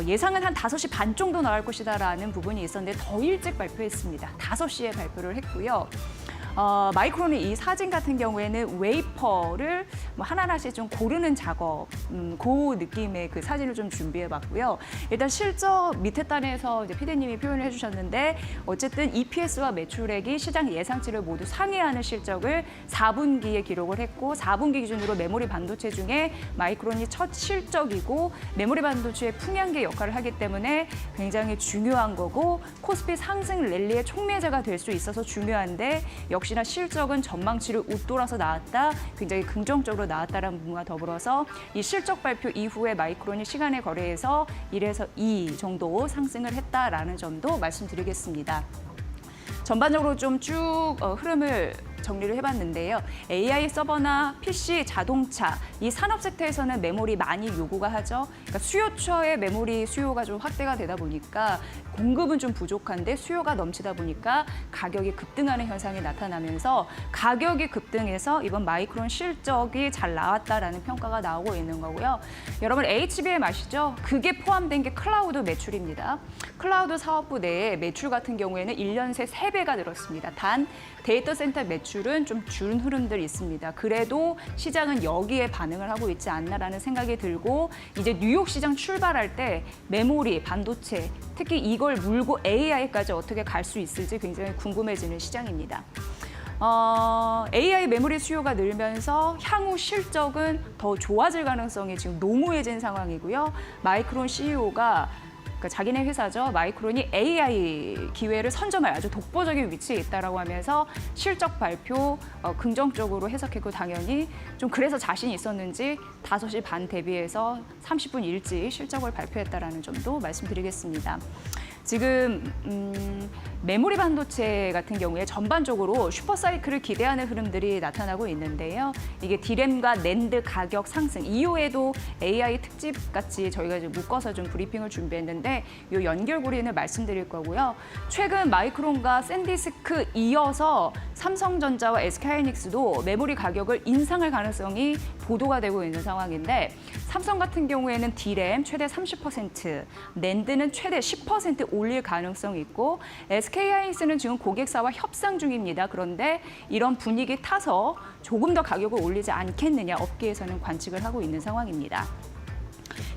예상은 한 5시 반 정도 나올 것이다라는 부분이 있었는데 더 일찍 발표했습니다. 5시에 발표를 했고요. 마이크론의 이 사진 같은 경우에는 웨이퍼를 뭐 하나하나씩 좀 고르는 작업, 그 느낌의 그 사진을 좀 준비해봤고요. 일단 실적 밑에 단에서 이제 PD님이 표현을 해주셨는데 어쨌든 EPS와 매출액이 시장 예상치를 모두 상회하는 실적을 4분기에 기록을 했고 4분기 기준으로 메모리 반도체 중에 마이크론이 첫 실적이고 메모리 반도체의 풍향계 역할을 하기 때문에 굉장히 중요한 거고 코스피 상승 랠리의 촉매제가 될 수 있어서 중요한데 역시나 실적은 전망치를 웃돌아서 나왔다, 굉장히 긍정적으로 나왔다라는 부분과 더불어서 이 실적 발표 이후에 마이크론이 시간의 거래에서 1에서 2 정도 상승을 했다라는 점도 말씀드리겠습니다. 전반적으로 좀 쭉 흐름을 정리를 해봤는데요. AI 서버나 PC, 자동차 이 산업 섹터에서는 메모리 많이 요구가 하죠. 그러니까 수요처의 메모리 수요가 좀 확대가 되다 보니까 공급은 좀 부족한데 수요가 넘치다 보니까 가격이 급등하는 현상이 나타나면서 가격이 급등해서 이번 마이크론 실적이 잘 나왔다라는 평가가 나오고 있는 거고요. 여러분 HBM 아시죠? 그게 포함된 게 클라우드 매출입니다. 클라우드 사업부 내에 매출 같은 경우에는 1년 새 3배가 늘었습니다. 단 데이터 센터 매출은 좀 준 흐름들이 있습니다. 그래도 시장은 여기에 반응을 하고 있지 않나라는 생각이 들고 이제 뉴욕 시장 출발할 때 메모리, 반도체, 특히 이걸 물고 AI까지 어떻게 갈 수 있을지 굉장히 궁금해지는 시장입니다. AI 메모리 수요가 늘면서 향후 실적은 더 좋아질 가능성이 지금 농후해진 상황이고요. 마이크론 CEO가 자기네 회사죠. 마이크론이 AI 기회를 선점할 아주 독보적인 위치에 있다라고 하면서 실적 발표 긍정적으로 해석했고 당연히 좀 그래서 자신이 있었는지 5시 반 대비해서 30분 일찍 실적을 발표했다라는 점도 말씀드리겠습니다. 지금 메모리 반도체 같은 경우에 전반적으로 슈퍼사이클을 기대하는 흐름들이 나타나고 있는데요. 이게 디램과 낸드 가격 상승 이후에도 AI 특집 같이 저희가 좀 묶어서 좀 브리핑을 준비했는데 이 연결고리는 말씀드릴 거고요. 최근 마이크론과 샌디스크 이어서 삼성전자와 SK하이닉스도 메모리 가격을 인상할 가능성이 보도가 되고 있는 상황인데 삼성 같은 경우에는 디램 최대 30%, 낸드는 최대 10% 올릴 가능성이 있고 SK하이닉스는 지금 고객사와 협상 중입니다. 그런데 이런 분위기 타서 조금 더 가격을 올리지 않겠느냐 업계에서는 관측을 하고 있는 상황입니다.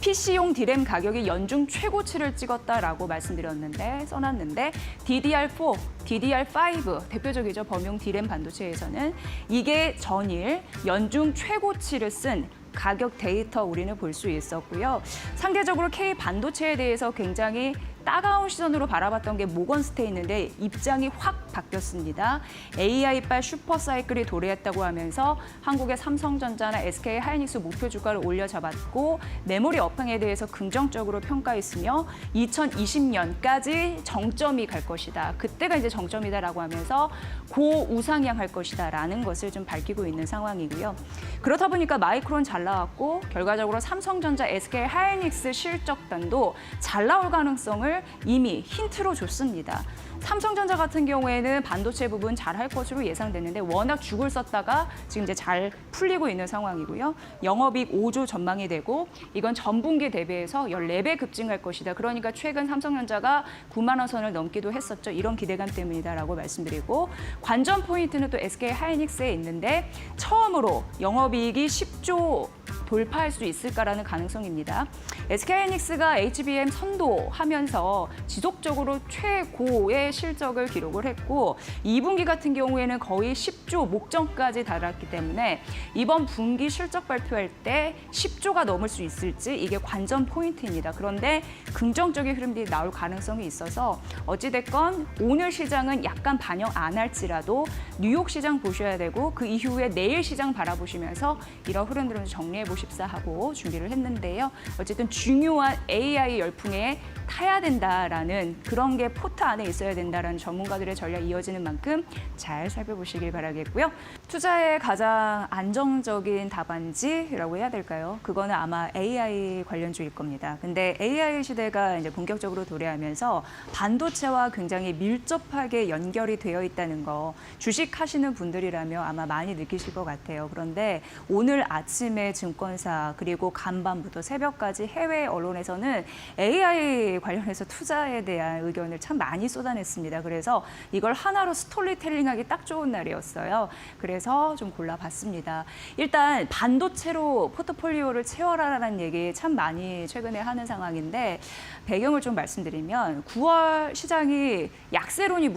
PC용 디램 가격이 연중 최고치를 찍었다라고 말씀드렸는데 써놨는데 DDR4, DDR5 대표적이죠. 범용 디램 반도체에서는 이게 전일 연중 최고치를 쓴 가격 데이터 우리는 볼 수 있었고요. 상대적으로 K 반도체에 대해서 굉장히 따가운 시선으로 바라봤던 게 모건스테인인데 입장이 확 바뀌었습니다. AI빨 슈퍼사이클이 도래했다고 하면서 한국의 삼성전자나 SK하이닉스 목표 주가를 올려잡았고 메모리 업황에 대해서 긍정적으로 평가했으며 2020년까지 정점이 갈 것이다. 그때가 이제 정점이다라고 하면서 고우상향할 것이다라는 것을 좀 밝히고 있는 상황이고요. 그렇다 보니까 마이크론 잘 나왔고 결과적으로 삼성전자, SK하이닉스 실적단도 잘 나올 가능성을 이미 힌트로 줬습니다. 삼성전자 같은 경우에는 반도체 부분 잘 할 것으로 예상됐는데 워낙 죽을 썼다가 지금 이제 잘 풀리고 있는 상황이고요. 영업이익 5조 전망이 되고 이건 전분기 대비해서 14배 급증할 것이다. 그러니까 최근 삼성전자가 9만 원 선을 넘기도 했었죠. 이런 기대감 때문이다라고 말씀드리고 관전 포인트는 또 SK하이닉스에 있는데 처음으로 영업이익이 10조 돌파할 수 있을까라는 가능성입니다. SK하이닉스가 HBM 선도하면서 지속적으로 최고의 실적을 기록을 했고 2분기 같은 경우에는 거의 10조 목전까지 달았기 때문에 이번 분기 실적 발표할 때 10조가 넘을 수 있을지 이게 관전 포인트입니다. 그런데 긍정적인 흐름들이 나올 가능성이 있어서 어찌됐건 오늘 시장은 약간 반영 안 할지라도 뉴욕 시장 보셔야 되고 그 이후에 내일 시장 바라보시면서 이런 흐름들을 정리해 보십사 하고 준비를 했는데요. 어쨌든 중요한 AI 열풍에 타야 된다라는 그런 게 포트 안에 있어야 된다라는 전문가들의 전략이 이어지는 만큼 잘 살펴보시길 바라겠고요. 투자의 가장 안정적인 답안지라고 해야 될까요? 그거는 아마 AI 관련주일 겁니다. 근데 AI 시대가 이제 본격적으로 도래하면서 반도체와 굉장히 밀접하게 연결이 되어 있다는 거 주식하시는 분들이라면 아마 많이 느끼실 것 같아요. 그런데 오늘 아침에 증권사 그리고 간밤부터 새벽까지 해외 언론에서는 AI 관련해서 투자에 대한 의견을 참 많이 쏟아냈습니다. 그래서 이걸 하나로 스토리텔링하기 딱 좋은 날이었어요. 그래서 좀 골라봤습니다. 일단 반도체로 포트폴리오를 채워라라는 얘기 참 많이 최근에 하는 상황인데 배경을 좀 말씀드리면 9월 시장이 약세론이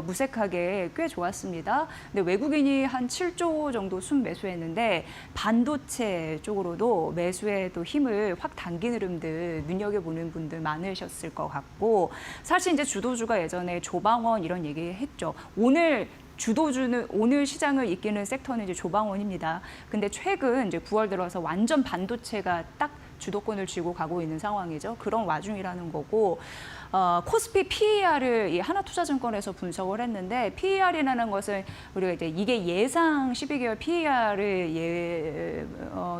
무색하게 꽤 좋았습니다. 근데 외국인이 한 7조 정도 순매수했는데 반도체 쪽으로도 매수에 또 힘을 확 당긴 흐름들 눈여겨보는 분들 많으셨을 것 같고 사실 이제 주도주가 예전에 조방원 이런 얘기 했죠. 오늘 시장을 이끄는 섹터는 이제 조방원입니다. 근데 최근 이제 9월 들어서 완전 반도체가 딱 주도권을 쥐고 가고 있는 상황이죠. 그런 와중이라는 거고 코스피 PER을 이 하나투자증권에서 분석을 했는데 PER이라는 것은 우리가 이제 이게 예상 12개월 PER을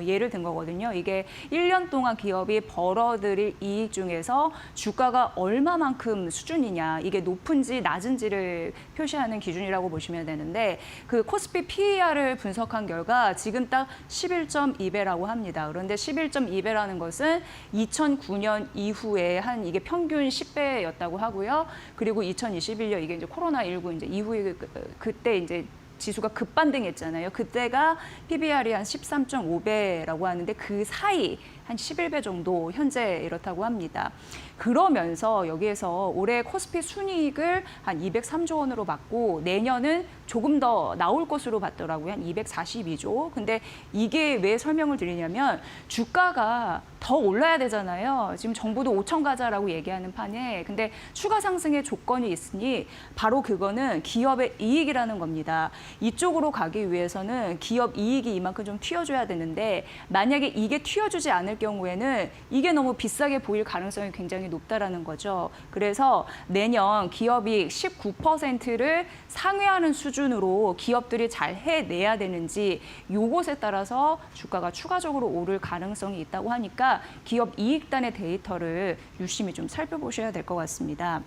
예를 든 거거든요. 이게 1년 동안 기업이 벌어들일 이익 중에서 주가가 얼마만큼 수준이냐 이게 높은지 낮은지를 표시하는 기준이라고 보시면 되는데 그 코스피 PER을 분석한 결과 지금 딱 11.2배라고 합니다. 그런데 11.2배라는 것은 2009년 이후에 한 이게 평균 10배였다고 하고요. 그리고 2021년 이게 이제 코로나19 이제 이후에 그때 이제 지수가 급반등했잖아요. 그때가 PBR이 한 13.5배라고 하는데 그 사이 한 11배 정도 현재 이렇다고 합니다. 그러면서 여기에서 올해 코스피 순이익을 한 203조 원으로 봤고 내년은 조금 더 나올 것으로 봤더라고요. 한 242조. 근데 이게 왜 설명을 드리냐면 주가가 더 올라야 되잖아요. 지금 정부도 5천 가자라고 얘기하는 판에 근데 추가 상승의 조건이 있으니 바로 그거는 기업의 이익이라는 겁니다. 이쪽으로 가기 위해서는 기업 이익이 이만큼 좀 튀어줘야 되는데 만약에 이게 튀어주지 않을 경우에는 이게 너무 비싸게 보일 가능성이 굉장히 높다라는 거죠. 그래서 내년 기업이익 19%를 상회하는 수준으로 기업들이 잘 해내야 되는지 요것에 따라서 주가가 추가적으로 오를 가능성이 있다고 하니까 기업 이익단의 데이터를 유심히 좀 살펴보셔야 될 것 같습니다.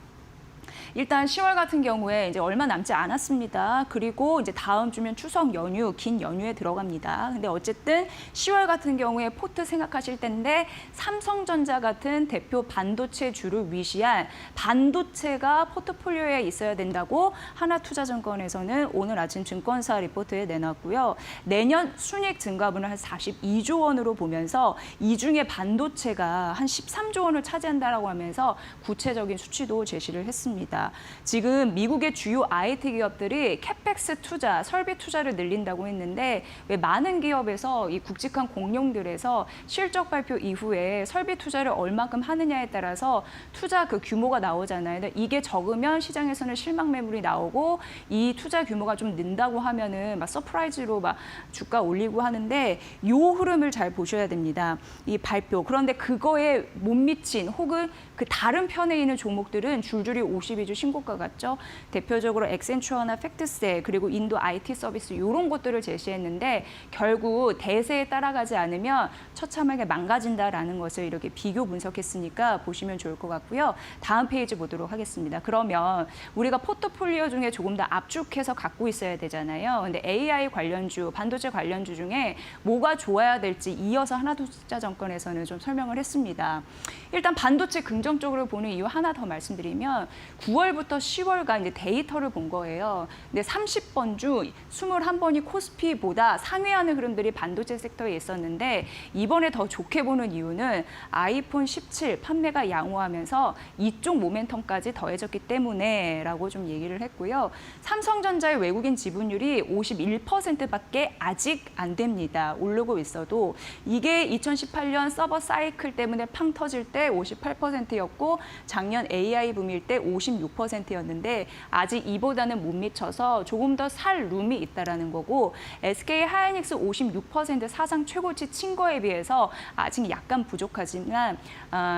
일단 10월 같은 경우에 이제 얼마 남지 않았습니다. 그리고 이제 다음 주면 추석 연휴, 긴 연휴에 들어갑니다. 근데 어쨌든 10월 같은 경우에 포트 생각하실 텐데 삼성전자 같은 대표 반도체주를 위시한 반도체가 포트폴리오에 있어야 된다고 하나투자증권에서는 오늘 아침 증권사 리포트에 내놨고요. 내년 순이익 증가분을 한 42조 원으로 보면서 이 중에 반도체가 한 13조 원을 차지한다라고 하면서 구체적인 수치도 제시를 했습니다. 지금 미국의 주요 IT 기업들이 캐펙스 투자, 설비 투자를 늘린다고 했는데 왜 많은 기업에서 이 굵직한 공룡들에서 실적 발표 이후에 설비 투자를 얼마큼 하느냐에 따라서 투자 그 규모가 나오잖아요. 이게 적으면 시장에서는 실망 매물이 나오고 이 투자 규모가 좀 는다고 하면은 막 서프라이즈로 막 주가 올리고 하는데 요 흐름을 잘 보셔야 됩니다. 이 발표. 그런데 그거에 못 미친 혹은 그 다른 편에 있는 종목들은 줄줄이 52주 신고가 같죠. 대표적으로 엑센추어나 팩트세 그리고 인도 IT 서비스 이런 것들을 제시했는데 결국 대세에 따라가지 않으면 처참하게 망가진다라는 것을 이렇게 비교 분석했으니까 보시면 좋을 것 같고요. 다음 페이지 보도록 하겠습니다. 그러면 우리가 포트폴리오 중에 조금 더 압축해서 갖고 있어야 되잖아요. 근데 AI 관련주, 반도체 관련주 중에 뭐가 좋아야 될지 이어서 하나투자증권에서는 좀 설명을 했습니다. 일단 반도체 긍정적으로 보는 이유 하나 더 말씀드리면 9월부터 10월간 이제 데이터를 본 거예요. 근데 30번 중 21번이 코스피보다 상회하는 흐름들이 반도체 섹터에 있었는데 이번에 더 좋게 보는 이유는 아이폰 17 판매가 양호하면서 이쪽 모멘텀까지 더해졌기 때문에라고 좀 얘기를 했고요. 삼성전자의 외국인 지분율이 51%밖에 아직 안 됩니다. 오르고 있어도 이게 2018년 서버 사이클 때문에 팡 터질 때 58%였고 작년 AI 붐일 때 56% 56%였는데 아직 이보다는 못 미쳐서 조금 더 살 룸이 있다라는 거고 SK 하이닉스 56% 사상 최고치 친 거에 비해서 아직 약간 부족하지만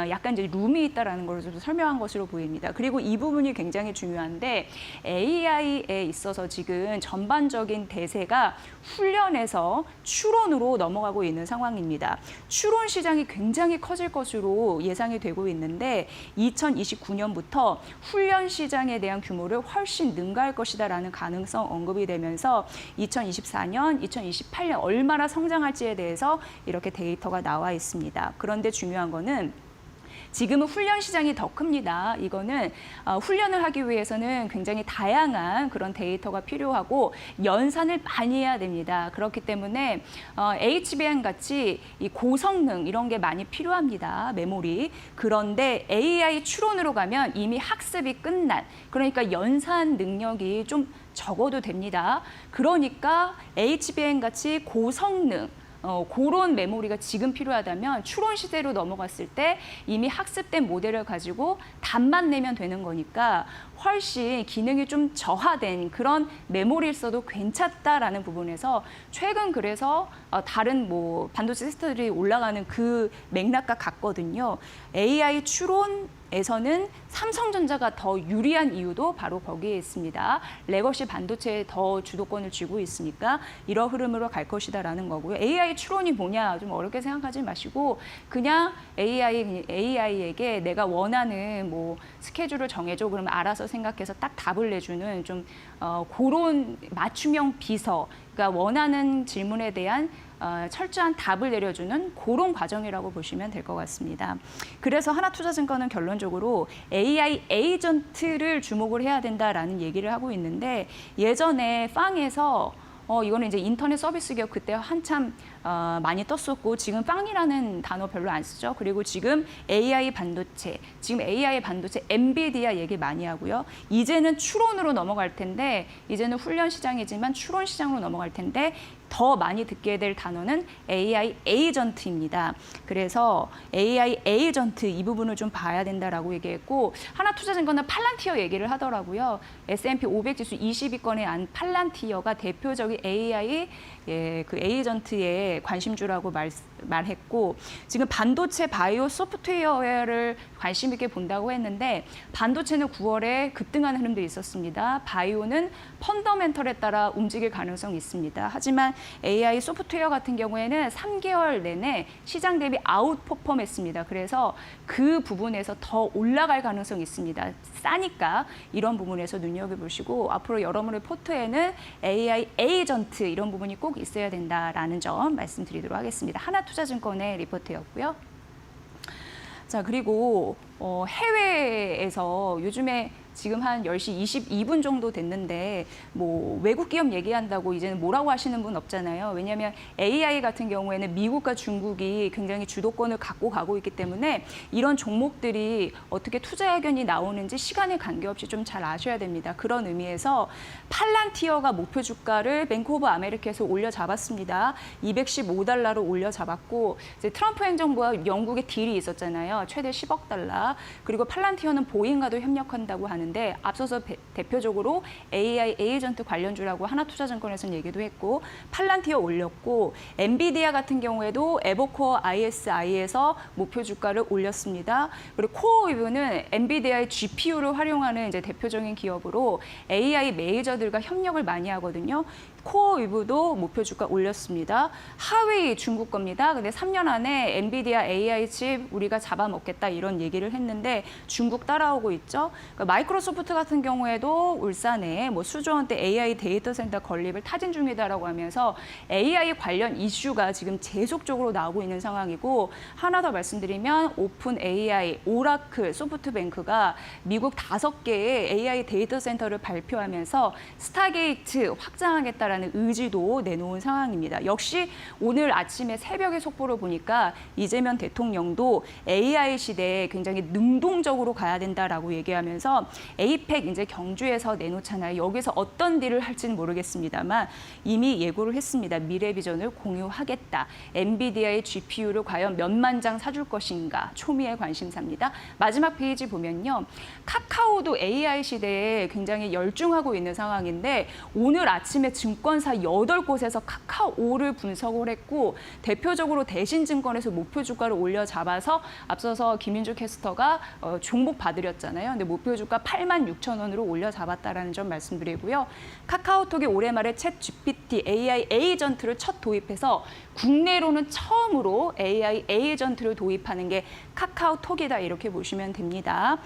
약간 이제 룸이 있다라는 걸 좀 설명한 것으로 보입니다. 그리고 이 부분이 굉장히 중요한데 AI에 있어서 지금 전반적인 대세가 훈련에서 추론으로 넘어가고 있는 상황입니다. 추론 시장이 굉장히 커질 것으로 예상이 되고 있는데 2029년부터 훈련 시장에 대한 규모를 훨씬 능가할 것이다라는 가능성 언급이 되면서 2024년, 2028년 얼마나 성장할지에 대해서 이렇게 데이터가 나와 있습니다. 그런데 중요한 거는 지금은 훈련 시장이 더 큽니다. 이거는 훈련을 하기 위해서는 굉장히 다양한 그런 데이터가 필요하고 연산을 많이 해야 됩니다. 그렇기 때문에 HBM 같이 이 고성능 이런 게 많이 필요합니다. 메모리. 그런데 AI 추론으로 가면 이미 학습이 끝난, 그러니까 연산 능력이 좀 적어도 됩니다. 그러니까 HBM 같이 고성능 그런 메모리가 지금 필요하다면 추론 시대로 넘어갔을 때 이미 학습된 모델을 가지고 답만 내면 되는 거니까 훨씬 기능이 좀 저하된 그런 메모리를 써도 괜찮다라는 부분에서 최근 그래서 다른 뭐 반도체 섹터들이 올라가는 그 맥락과 같거든요. AI 추론에서는 삼성전자가 더 유리한 이유도 바로 거기에 있습니다. 레거시 반도체에 더 주도권을 쥐고 있으니까 이런 흐름으로 갈 것이다라는 거고요. AI 추론이 뭐냐 좀 어렵게 생각하지 마시고 그냥 AI에게 내가 원하는 뭐 스케줄을 정해줘 그러면 알아서 생각해서 딱 답을 내주는 좀 그런 맞춤형 비서, 그러니까 원하는 질문에 대한 철저한 답을 내려주는 그런 과정이라고 보시면 될 것 같습니다. 그래서 하나투자증권은 결론적으로 AI 에이전트를 주목을 해야 된다라는 얘기를 하고 있는데 예전에 빵에서 이거는 이제 인터넷 서비스 기업 그때 한참 많이 떴었고 지금 빵이라는 단어 별로 안 쓰죠. 그리고 지금 AI 반도체 엔비디아 얘기 많이 하고요. 이제는 추론으로 넘어갈 텐데 이제는 훈련 시장이지만 추론 시장으로 넘어갈 텐데 더 많이 듣게 될 단어는 AI 에이전트입니다. 그래서 AI 에이전트 이 부분을 좀 봐야 된다라고 얘기했고 하나투자증권은 팔란티어 얘기를 하더라고요. S&P 500 지수 20위권에 안 팔란티어가 대표적인 AI 그 에이전트의 관심주라고 말했고 지금 반도체 바이오 소프트웨어를 관심 있게 본다고 했는데 반도체는 9월에 급등하는 흐름도 있었습니다. 바이오는 펀더멘털에 따라 움직일 가능성이 있습니다. 하지만 AI 소프트웨어 같은 경우에는 3개월 내내 시장 대비 아웃퍼폼했습니다. 그래서 그 부분에서 더 올라갈 가능성이 있습니다. 싸니까 이런 부분에서 눈여겨보시고 앞으로 여러분의 포트에는 AI 에이전트 이런 부분이 꼭 있어야 된다라는 점 말씀드리도록 하겠습니다. 하나투자증권의 리포트였고요. 자, 그리고 해외에서 요즘에 지금 한 10시 22분 정도 됐는데 뭐 외국 기업 얘기한다고 이제는 뭐라고 하시는 분 없잖아요. 왜냐하면 AI 같은 경우에는 미국과 중국이 굉장히 주도권을 갖고 가고 있기 때문에 이런 종목들이 어떻게 투자 의견이 나오는지 시간에 관계없이 좀 잘 아셔야 됩니다. 그런 의미에서 팔란티어가 목표 주가를 뱅크 오브 아메리카에서 올려 잡았습니다. 215달러로 올려 잡았고 이제 트럼프 행정부와 영국의 딜이 있었잖아요. 최대 10억 달러. 그리고 팔란티어는 보잉과도 협력한다고 하는 데 앞서서 대표적으로 AI 에이전트 관련주라고 하나투자증권에서는 얘기도 했고 팔란티어 올렸고 엔비디아 같은 경우에도 에버코어 ISI에서 목표 주가를 올렸습니다. 그리고 코어위브는 엔비디아의 GPU를 활용하는 이제 대표적인 기업으로 AI 메이저들과 협력을 많이 하거든요. 코어위브도 목표 주가 올렸습니다. 하웨이 중국 겁니다. 근데 3년 안에 엔비디아 AI 칩 우리가 잡아먹겠다 이런 얘기를 했는데 중국 따라오고 있죠. 그러니까 마이크로소프트 같은 경우에도 울산에 뭐 수조 원대 AI 데이터 센터 건립을 타진 중이다라고 하면서 AI 관련 이슈가 지금 계속적으로 나오고 있는 상황이고 하나 더 말씀드리면 오픈 AI, 오라클, 소프트뱅크가 미국 5개의 AI 데이터 센터를 발표하면서 스타게이트 확장하겠다라는 하겠다라는 의지도 내놓은 상황입니다. 역시 오늘 아침에 새벽의 속보를 보니까 이재명 대통령도 AI 시대에 굉장히 능동적으로 가야 된다라고 얘기하면서 에이펙 이제 경주에서 내놓잖아요. 여기서 어떤 딜을 할지는 모르겠습니다만 이미 예고를 했습니다. 미래 비전을 공유하겠다. 엔비디아의 GPU를 과연 몇만 장 사줄 것인가 초미의 관심사입니다. 마지막 페이지 보면요. 카카오도 AI 시대에 굉장히 열중하고 있는 상황인데 오늘 아침에 증권사 8곳에서 카카오를 분석을 했고 대표적으로 대신증권에서 목표 주가를 올려잡아서 앞서서 김민주 캐스터가 종목 봐드렸잖아요. 근데 목표 주가 86,000원으로 올려잡았다라는 점 말씀드리고요. 카카오톡이 올해 말에 챗 GPT AI 에이전트를 첫 도입해서 국내로는 처음으로 AI 에이전트를 도입하는 게 카카오톡이다 이렇게 보시면 됩니다.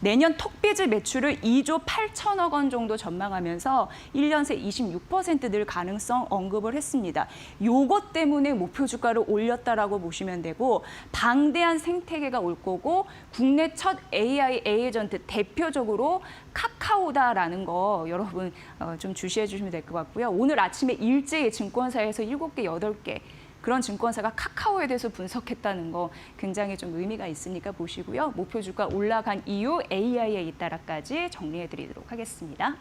내년 톡비즈 매출을 2조 8천억 원 정도 전망하면서 1년 새 26% 늘 가능성 언급을 했습니다. 요것 때문에 목표 주가를 올렸다라고 보시면 되고 방대한 생태계가 올 거고 국내 첫 AI 에이전트 대표적으로 카카오다라는 거 여러분 좀 주시해 주시면 될 것 같고요. 오늘 아침에 일제히 증권사에서 7개, 8개 그런 증권사가 카카오에 대해서 분석했다는 거 굉장히 좀 의미가 있으니까 보시고요. 목표 주가 올라간 이유 AI에 잇따라까지 정리해 드리도록 하겠습니다.